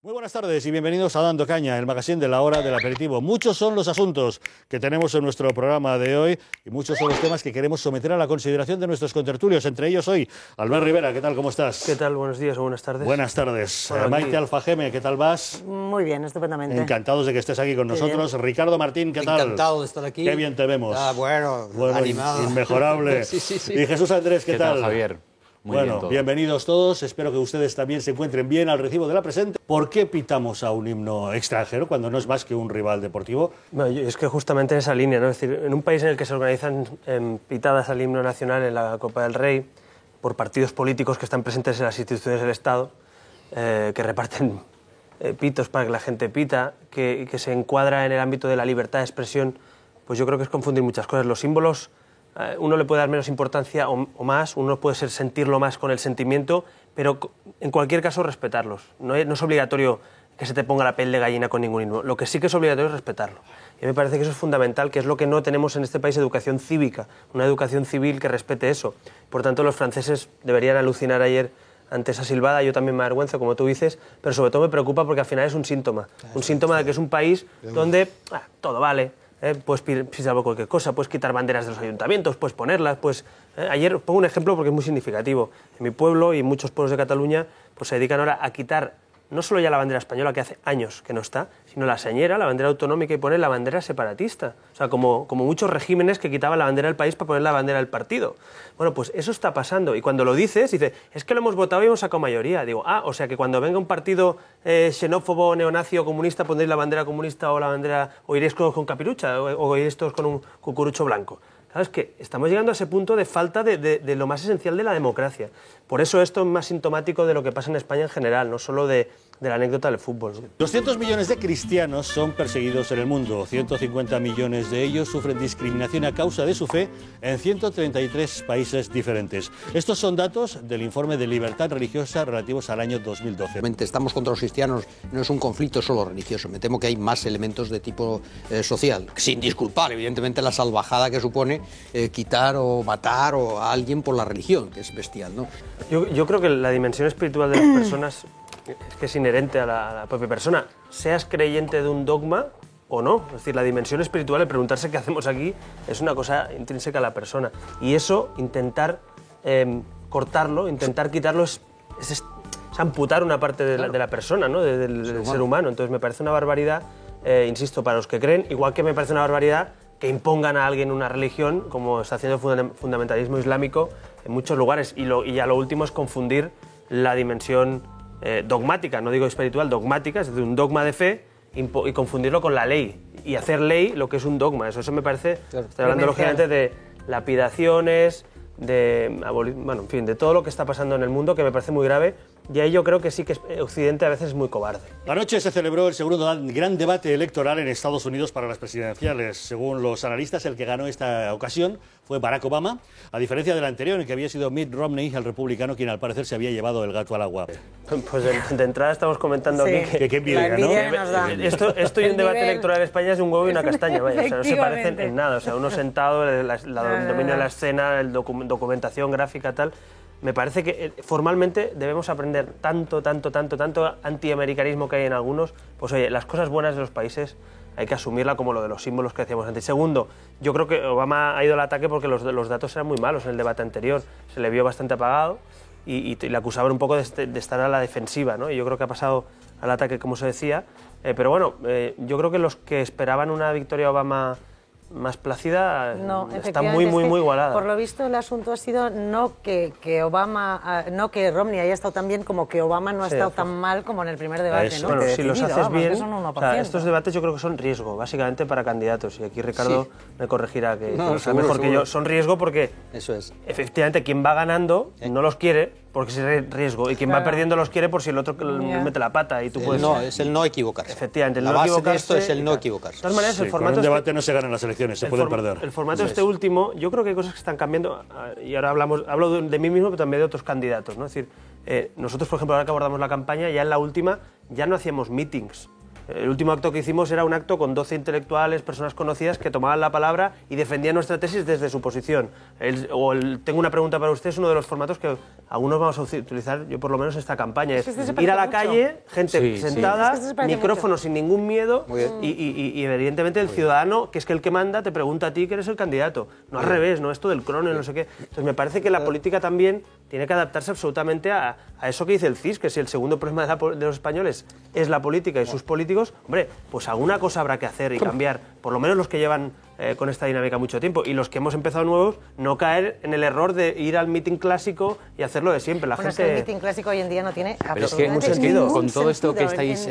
Muy buenas tardes y bienvenidos a Dando Caña, el magazine de la hora del aperitivo. Muchos son los asuntos que tenemos en nuestro programa de hoy y muchos son los temas que queremos someter a la consideración de nuestros contertulios. Entre ellos hoy, Albert Rivera, ¿qué tal? ¿Cómo estás? ¿Qué tal? Buenos días o buenas tardes. Buenas tardes. Maite Alfajeme, ¿qué tal vas? Muy bien, estupendamente. Encantados de que estés aquí con nosotros. Bien. Ricardo Martín, ¿qué tal? Encantado de estar aquí. Qué bien te vemos. Bueno, animado. Inmejorable. Sí. Y Jesús Andrés, ¿qué tal? Javier? Muy bueno, bien, bienvenidos todos. Espero que ustedes también se encuentren bien al recibo de la presente. ¿Por qué pitamos a un himno extranjero cuando no es más que un rival deportivo? Bueno, es que justamente en esa línea, ¿no? Es decir, en un país en el que se organizan pitadas al himno nacional en la Copa del Rey por partidos políticos que están presentes en las instituciones del Estado, que reparten pitos para que la gente pita, que se encuadra en el ámbito de la libertad de expresión, pues yo creo que es confundir muchas cosas. Los símbolos, uno le puede dar menos importancia o más, uno puede sentirlo más con el sentimiento, pero en cualquier caso respetarlos. No es obligatorio que se te ponga la piel de gallina con ningún himno. Lo que sí que es obligatorio es respetarlo. Y me parece que eso es fundamental, que es lo que no tenemos en este país, educación cívica, una educación civil que respete eso. Por tanto, los franceses deberían alucinar ayer ante esa silbada. Yo también me avergüenzo, como tú dices, pero sobre todo me preocupa porque al final es un síntoma. Un síntoma de que es un país donde todo vale. Puedes pisar cualquier cosa, puedes quitar banderas de los ayuntamientos, puedes ponerlas, ayer pongo un ejemplo porque es muy significativo. En mi pueblo y en muchos pueblos de Cataluña pues se dedican ahora a quitar no solo ya la bandera española, que hace años que no está, sino la señera, la bandera autonómica, y poner la bandera separatista. O sea, como muchos regímenes que quitaban la bandera del país para poner la bandera del partido. Bueno, pues eso está pasando. Y cuando lo dices, es que lo hemos votado y hemos sacado mayoría. Digo, o sea que cuando venga un partido xenófobo, neonazi o comunista, pondréis la bandera comunista o la bandera, o iréis todos con capirucha, o iréis todos con un cucurucho blanco. Claro, es que estamos llegando a ese punto de falta de lo más esencial de la democracia. Por eso esto es más sintomático de lo que pasa en España en general, no solo de la anécdota del fútbol. 200 millones de cristianos son perseguidos en el mundo. 150 millones de ellos sufren discriminación a causa de su fe en 133 países diferentes. Estos son datos del informe de libertad religiosa relativos al año 2012. Estamos contra los cristianos, no es un conflicto solo religioso. Me temo que hay más elementos de tipo social. Sin disculpar, evidentemente, la salvajada que supone quitar o matar a alguien por la religión, que es bestial, ¿no? Yo creo que la dimensión espiritual de las personas es que es inherente a la propia persona. Seas creyente de un dogma o no. Es decir, la dimensión espiritual, el preguntarse qué hacemos aquí, es una cosa intrínseca a la persona. Y eso, intentar cortarlo, intentar quitarlo, es amputar una parte de la persona, ¿no? del ser humano. Entonces me parece una barbaridad, insisto, para los que creen, igual que me parece una barbaridad que impongan a alguien una religión, como está haciendo el fundamentalismo islámico en muchos lugares. Y ya lo último es confundir la dimensión dogmática, no digo espiritual, dogmática, es decir, un dogma de fe, y confundirlo con la ley, y hacer ley lo que es un dogma. Eso me parece, estoy hablando lógicamente de lapidaciones, de todo lo que está pasando en el mundo, que me parece muy grave, y ahí yo creo que sí que Occidente a veces es muy cobarde. Anoche se celebró el segundo gran debate electoral en Estados Unidos para las presidenciales. Según los analistas, el que ganó esta ocasión fue Barack Obama, a diferencia del anterior, en el que había sido Mitt Romney, el republicano, quien al parecer se había llevado el gato al agua. Pues de entrada estamos comentando aquí que envidia, ¿no? Esto y un debate electoral en España es un huevo y una castaña, vaya. O sea, no se parecen en nada. O sea, uno sentado, el dominio de la escena, la documentación gráfica, tal. Me parece que formalmente debemos aprender tanto antiamericanismo que hay en algunos. Pues oye, las cosas buenas de los países hay que asumirla, como lo de los símbolos que decíamos antes. Segundo, yo creo que Obama ha ido al ataque porque los datos eran muy malos en el debate anterior. Se le vio bastante apagado y le acusaban un poco de estar a la defensiva, ¿no? Y yo creo que ha pasado al ataque, como se decía. Pero bueno, yo creo que los que esperaban una victoria Obama más plácida, está muy igualada. Por lo visto el asunto ha sido no que Romney haya estado tan bien, como que Obama no ha estado tan mal como en el primer debate, ¿no? Bueno, si los haces bien, estos debates yo creo que son riesgo, básicamente para candidatos, y aquí Ricardo me corregirá, que lo sabe mejor que yo, son riesgo porque efectivamente quien va ganando no los quiere, porque es riesgo, y quien va perdiendo los quiere por si el otro mete la pata, y tú puedes... No, es el no equivocarse. Efectivamente, la base de esto es el no equivocarse. De todas maneras, el formato con un debate no se ganan las elecciones, se pueden perder. El formato último, yo creo que hay cosas que están cambiando, y ahora hablo de mí mismo, pero también de otros candidatos, ¿no? Es decir, nosotros, por ejemplo, ahora que abordamos la campaña, ya en la última, ya no hacíamos meetings El último acto que hicimos era un acto con 12 intelectuales, personas conocidas que tomaban la palabra y defendían nuestra tesis desde su posición. Tengo una pregunta para usted, es uno de los formatos que algunos vamos a utilizar, yo por lo menos esta campaña, es ir a la calle, gente sentada, micrófono sin ningún miedo y evidentemente el ciudadano, que es el que manda, te pregunta a ti que eres el candidato. No al revés, no esto del crono, no sé qué. Entonces me parece que la política también tiene que adaptarse absolutamente a eso que dice el CIS, que si el segundo problema de los españoles es la política y sus políticos, hombre, pues alguna cosa habrá que hacer y cambiar, por lo menos los que llevan con esta dinámica mucho tiempo, y los que hemos empezado nuevos, no caer en el error de ir al mitin clásico y hacerlo de siempre. Es que el mitin clásico hoy en día no tiene absolutamente sentido. Con todo esto que estáis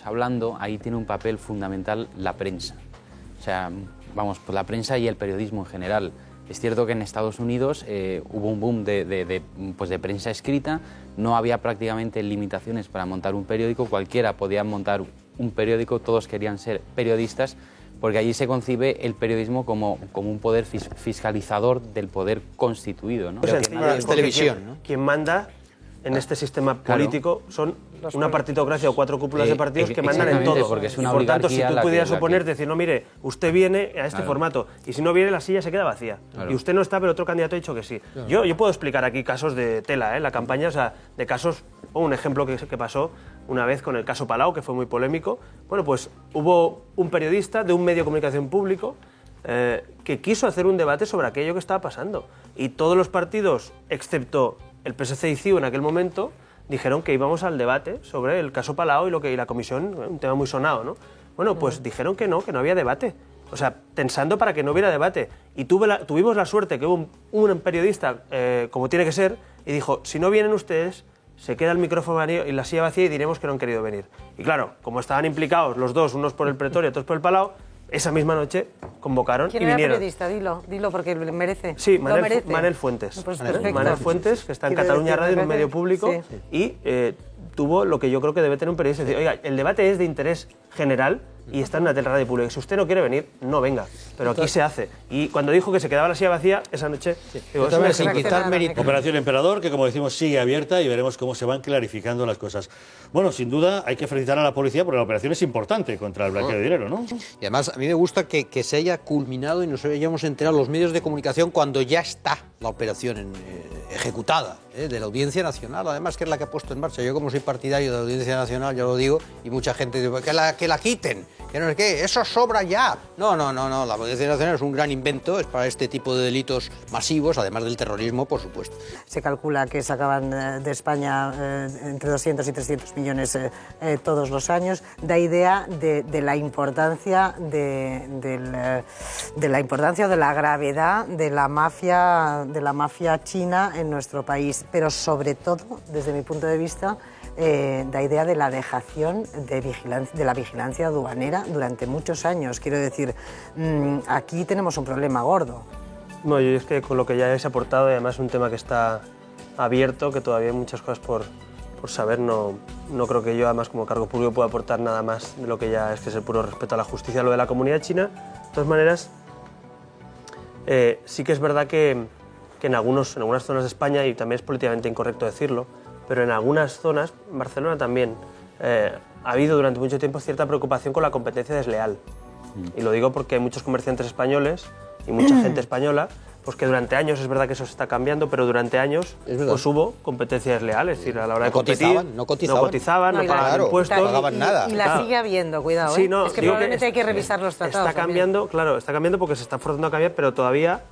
hablando, ahí tiene un papel fundamental la prensa. O sea, vamos, pues la prensa y el periodismo en general. Es cierto que en Estados Unidos hubo un boom de prensa escrita, no había prácticamente limitaciones para montar un periódico, cualquiera podía montar un periódico, todos querían ser periodistas, porque allí se concibe el periodismo como un poder fiscalizador del poder constituido, ¿no? Es televisión, ¿no? Quien manda en este sistema político son una partitocracia o 4 cúpulas de partidos que mandan en todo. Porque es una por tanto, si tú pudieras oponerte oponerte, decir, no, mire, usted viene a este formato, y si no viene, la silla se queda vacía. Y usted no está, pero otro candidato ha dicho que sí. Yo puedo explicar aquí casos de tela, la campaña, o sea, de casos, un ejemplo que pasó una vez con el caso Palau, que fue muy polémico. Bueno, pues hubo un periodista de un medio de comunicación público que quiso hacer un debate sobre aquello que estaba pasando. Y todos los partidos, excepto el PSC y CiU en aquel momento, dijeron que íbamos al debate sobre el caso Palau y la comisión, un tema muy sonado, ¿no? Bueno, pues dijeron que no había debate. O sea, tensando para que no hubiera debate. Y tuvimos la suerte que hubo un periodista, como tiene que ser, y dijo, si no vienen ustedes, se queda el micrófono y la silla vacía y diremos que no han querido venir. Y claro, como estaban implicados los dos, unos por el Pretorio, otros por el Palau, esa misma noche convocaron y vinieron. ¿Quién era periodista? Dilo porque merece. Sí, Manel Fuentes. Pues Manel Fuentes, que está en Cataluña Radio, en un medio público, y tuvo lo que yo creo que debe tener un periodista. Es decir, oiga, el debate es de interés general y está en una teleradio pública. Si usted no quiere venir, no venga. Pero aquí se hace. Y cuando dijo que se quedaba la silla vacía, esa noche... Digo, sin quitar mérito. Operación Emperador, que como decimos sigue abierta y veremos cómo se van clarificando las cosas. Bueno, sin duda hay que felicitar a la policía porque la operación es importante contra el blanqueo de dinero, ¿no? Y además a mí me gusta que se haya culminado y nos hayamos enterado los medios de comunicación cuando ya está la operación ejecutada, de la Audiencia Nacional, además, que es la que ha puesto en marcha. Yo, como soy partidario de la Audiencia Nacional, ya lo digo, y mucha gente dice que la quiten, que no es que eso sobra ya. No, la Audiencia Nacional es un gran invento, es para este tipo de delitos masivos, además del terrorismo, por supuesto. Se calcula que sacaban de España entre 200 y 300 millones todos los años. Da idea de la importancia de la importancia o de la gravedad de la mafia china en nuestro país, pero sobre todo, desde mi punto de vista, da idea de la dejación de la vigilancia aduanera durante muchos años. Quiero decir, aquí tenemos un problema gordo. No, yo es que con lo que ya habéis aportado, y además es un tema que está abierto, que todavía hay muchas cosas por saber, no creo que yo, además, como cargo público, pueda aportar nada más de lo que ya es, que es el puro respeto a la justicia. Lo de la comunidad china, de todas maneras, sí que es verdad que en algunas zonas de España, y también es políticamente incorrecto decirlo, pero en algunas zonas, en Barcelona también, ha habido durante mucho tiempo cierta preocupación con la competencia desleal. Y lo digo porque hay muchos comerciantes españoles y mucha gente española, pues que durante años, es verdad que eso se está cambiando, pero durante años pues hubo competencia desleal, es decir, a la hora de competir, no cotizaban, no pagaban impuestos, no pagaban nada. Y la sigue habiendo, cuidado, sí, no, es que probablemente hay que revisar los tratados. Está cambiando, claro, está cambiando porque se está forzando a cambiar, pero todavía...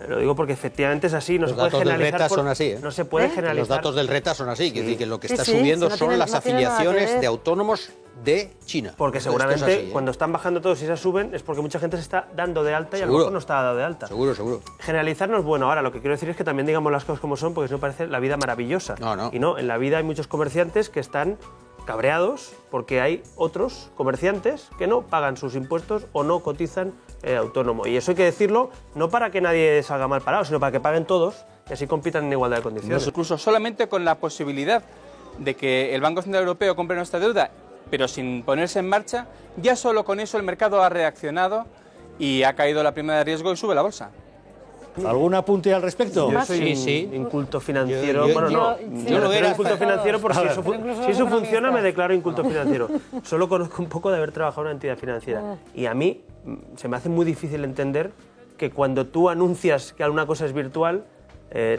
Lo digo porque efectivamente es así, no se puede generalizar. Los datos del RETA son así, No se puede generalizar. Los datos del RETA son así, que, que lo que está subiendo son las afiliaciones de autónomos de China. Porque seguramente cuando están bajando todos y se suben es porque mucha gente se está dando de alta y a lo mejor no está dado de alta. Seguro. Generalizar no es bueno. Ahora, lo que quiero decir es que también digamos las cosas como son, porque si no parece la vida maravillosa. No. Y no, en la vida hay muchos comerciantes que están cabreados porque hay otros comerciantes que no pagan sus impuestos o no cotizan autónomo. Y eso hay que decirlo no para que nadie salga mal parado, sino para que paguen todos y así compitan en igualdad de condiciones. Incluso solamente con la posibilidad de que el Banco Central Europeo compre nuestra deuda, pero sin ponerse en marcha, ya solo con eso el mercado ha reaccionado y ha caído la prima de riesgo y sube la bolsa. ¿Algún apunte al respecto? Yo soy inculto financiero. Yo lo era. Inculto financiero porque si eso funciona me declaro inculto financiero. Solo conozco un poco de haber trabajado en una entidad financiera. Y a mí se me hace muy difícil entender que cuando tú anuncias que alguna cosa es virtual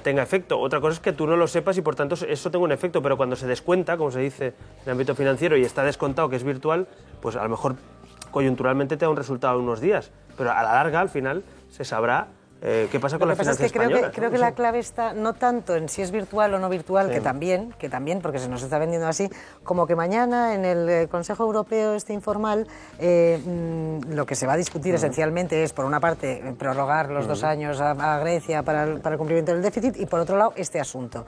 tenga efecto. Otra cosa es que tú no lo sepas y por tanto eso tenga un efecto, pero cuando se descuenta, como se dice en el ámbito financiero, y está descontado que es virtual, pues a lo mejor coyunturalmente te da un resultado en unos días, pero a la larga, al final, se sabrá qué pasa con las finanzas españolas. Creo que la clave está no tanto en si es virtual o no virtual, que también, porque se nos está vendiendo así, como que mañana en el Consejo Europeo informal lo que se va a discutir esencialmente es, por una parte, prorrogar los 2 años a Grecia para el cumplimiento del déficit y, por otro lado, este asunto.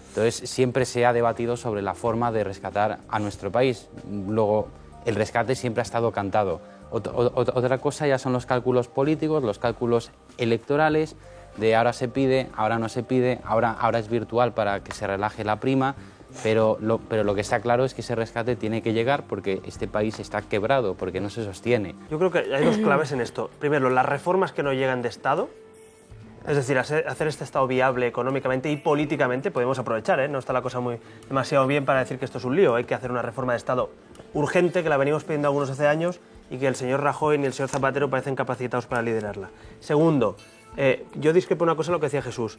Entonces, siempre se ha debatido sobre la forma de rescatar a nuestro país. Luego, el rescate siempre ha estado cantado. Otra cosa ya son los cálculos políticos, los cálculos electorales, de ahora se pide, ahora no se pide, ahora es virtual para que se relaje la prima, pero lo que está claro es que ese rescate tiene que llegar porque este país está quebrado, porque no se sostiene. Yo creo que hay 2 claves en esto. Primero, las reformas que no llegan de Estado, es decir, hacer este Estado viable económicamente y políticamente, podemos aprovechar, no está la cosa demasiado bien para decir que esto es un lío, hay que hacer una reforma de Estado urgente, que la venimos pidiendo algunos hace años, y que el señor Rajoy ni el señor Zapatero parecen capacitados para liderarla. Segundo, yo discrepo una cosa de lo que decía Jesús.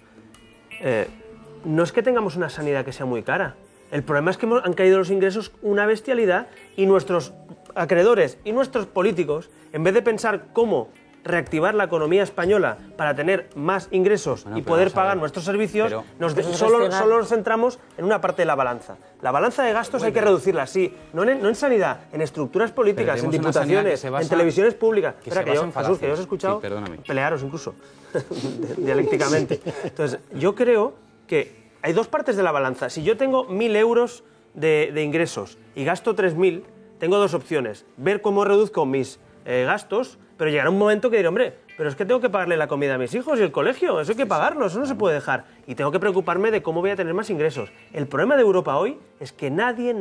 No es que tengamos una sanidad que sea muy cara. El problema es que han caído los ingresos una bestialidad y nuestros acreedores y nuestros políticos, en vez de pensar cómo reactivar la economía española para tener más ingresos y poder pagar nuestros servicios, solo nos centramos en una parte de la balanza. La balanza de gastos hay que reducirla, sí, no en sanidad, en estructuras políticas, en diputaciones, en televisiones públicas. Espera, que yo os he escuchado pelearos incluso, dialécticamente. Entonces, yo creo que hay 2 partes de la balanza. Si yo tengo 1.000 euros de ingresos y gasto 3.000, tengo 2 opciones. Ver cómo reduzco mis gastos, pero llegará un momento que diré, hombre, pero es que tengo que pagarle la comida a mis hijos y el colegio, eso hay que pagarlo, eso no se puede dejar. Y tengo que preocuparme de cómo voy a tener más ingresos. El problema de Europa hoy es que nadie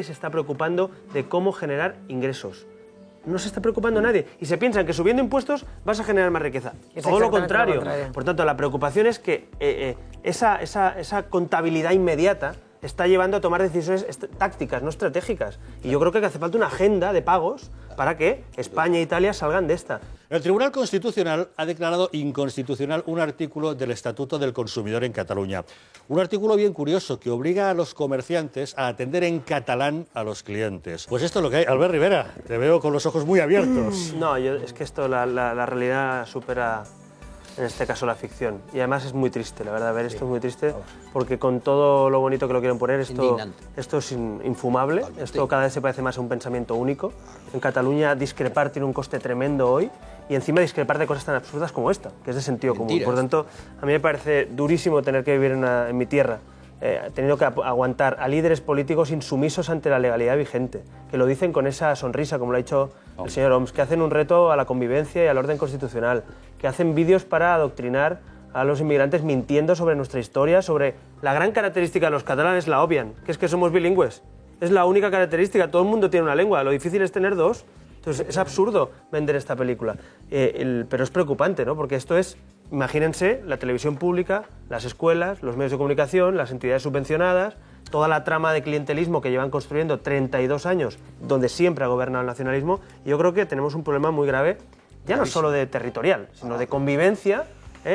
se está preocupando de cómo generar ingresos. No se está preocupando nadie. Y se piensan que subiendo impuestos vas a generar más riqueza. Todo lo contrario. Por tanto, la preocupación es que esa contabilidad inmediata está llevando a tomar decisiones tácticas, no estratégicas. Y yo creo que hace falta una agenda de pagos para que España e Italia salgan de esta. El Tribunal Constitucional ha declarado inconstitucional un artículo del Estatuto del Consumidor en Cataluña. Un artículo bien curioso que obliga a los comerciantes a atender en catalán a los clientes. Pues esto es lo que hay. Albert Rivera, te veo con los ojos muy abiertos. No, es que esto, la realidad supera, en este caso, la ficción. Y además es muy triste, la verdad, ver esto es muy triste, porque con todo lo bonito que lo quieren poner, esto es infumable. Totalmente. Esto cada vez se parece más a un pensamiento único. En Cataluña discrepar tiene un coste tremendo hoy, y encima discrepar de cosas tan absurdas como esta, que es de sentido común. Por tanto, a mí me parece durísimo tener que vivir en mi tierra, teniendo que aguantar a líderes políticos insumisos ante la legalidad vigente, que lo dicen con esa sonrisa, como lo ha dicho el señor Homs, que hacen un reto a la convivencia y al orden constitucional, que hacen vídeos para adoctrinar a los inmigrantes mintiendo sobre nuestra historia, sobre la gran característica de los catalanes, la obvian, que es que somos bilingües. Es la única característica, todo el mundo tiene una lengua, lo difícil es tener 2. Entonces es absurdo vender esta película, pero es preocupante, ¿no? Porque esto es, imagínense, la televisión pública, las escuelas, los medios de comunicación, las entidades subvencionadas, toda la trama de clientelismo que llevan construyendo 32 años, donde siempre ha gobernado el nacionalismo, y yo creo que tenemos un problema muy grave, ya no solo de territorial, sino de convivencia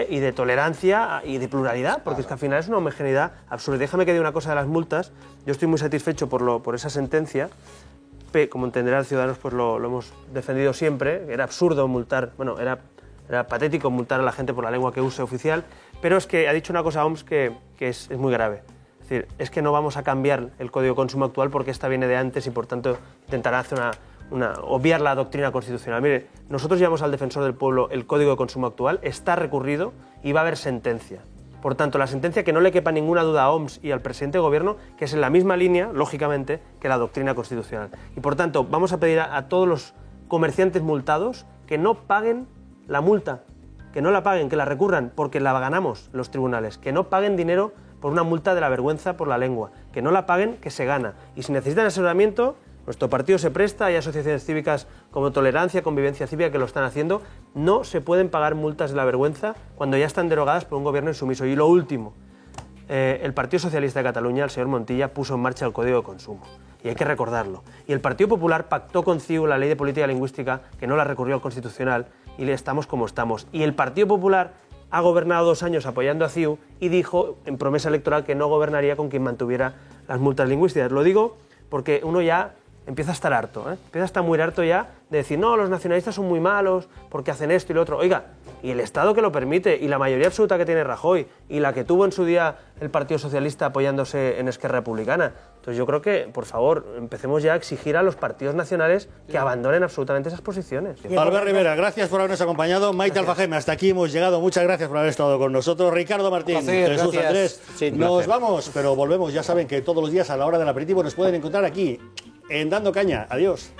y de tolerancia y de pluralidad, porque es que al final es una homogeneidad absurda. Déjame que diga una cosa de las multas. Yo estoy muy satisfecho por esa sentencia. Como entenderán Ciudadanos, pues lo hemos defendido siempre. Era absurdo multar, bueno, era patético multar a la gente por la lengua que use oficial, pero es que ha dicho una cosa Homs que es muy grave. Es decir, es que no vamos a cambiar el Código de Consumo actual porque esta viene de antes y por tanto intentará hacer obviar la doctrina constitucional. Mire, nosotros llevamos al Defensor del Pueblo el Código de Consumo actual, está recurrido y va a haber sentencia. Por tanto, la sentencia, que no le quepa ninguna duda a Homs y al presidente de Gobierno, que es en la misma línea, lógicamente, que la doctrina constitucional. Y por tanto, vamos a pedir a todos los comerciantes multados que no paguen la multa, que no la paguen, que la recurran, porque la ganamos los tribunales, que no paguen dinero por una multa de la vergüenza por la lengua, que no la paguen, que se gana. Y si necesitan asesoramiento, Nuestro partido se presta, hay asociaciones cívicas como Tolerancia, Convivencia Cívica que lo están haciendo. No se pueden pagar multas de la vergüenza cuando ya están derogadas por un gobierno insumiso. Y lo último, el Partido Socialista de Cataluña, el señor Montilla, puso en marcha el Código de Consumo. Y hay que recordarlo. Y el Partido Popular pactó con CiU la Ley de Política Lingüística, que no la recurrió al Constitucional, y estamos como estamos. Y el Partido Popular ha gobernado 2 años apoyando a CiU y dijo en promesa electoral que no gobernaría con quien mantuviera las multas lingüísticas. Lo digo porque uno ya empieza a estar harto, empieza a estar muy harto ya de decir, no, los nacionalistas son muy malos porque hacen esto y lo otro. Oiga, y el Estado que lo permite, y la mayoría absoluta que tiene Rajoy, y la que tuvo en su día el Partido Socialista apoyándose en Esquerra Republicana. Entonces yo creo que, por favor, empecemos ya a exigir a los partidos nacionales que abandonen absolutamente esas posiciones. Albert Rivera, gracias por habernos acompañado. Maite Alfajeme, hasta aquí hemos llegado. Muchas gracias por haber estado con nosotros. Ricardo Martín, Jesús Andrés, nos vamos, pero volvemos. Ya saben que todos los días a la hora del aperitivo nos pueden encontrar aquí, en Dando Caña. Adiós.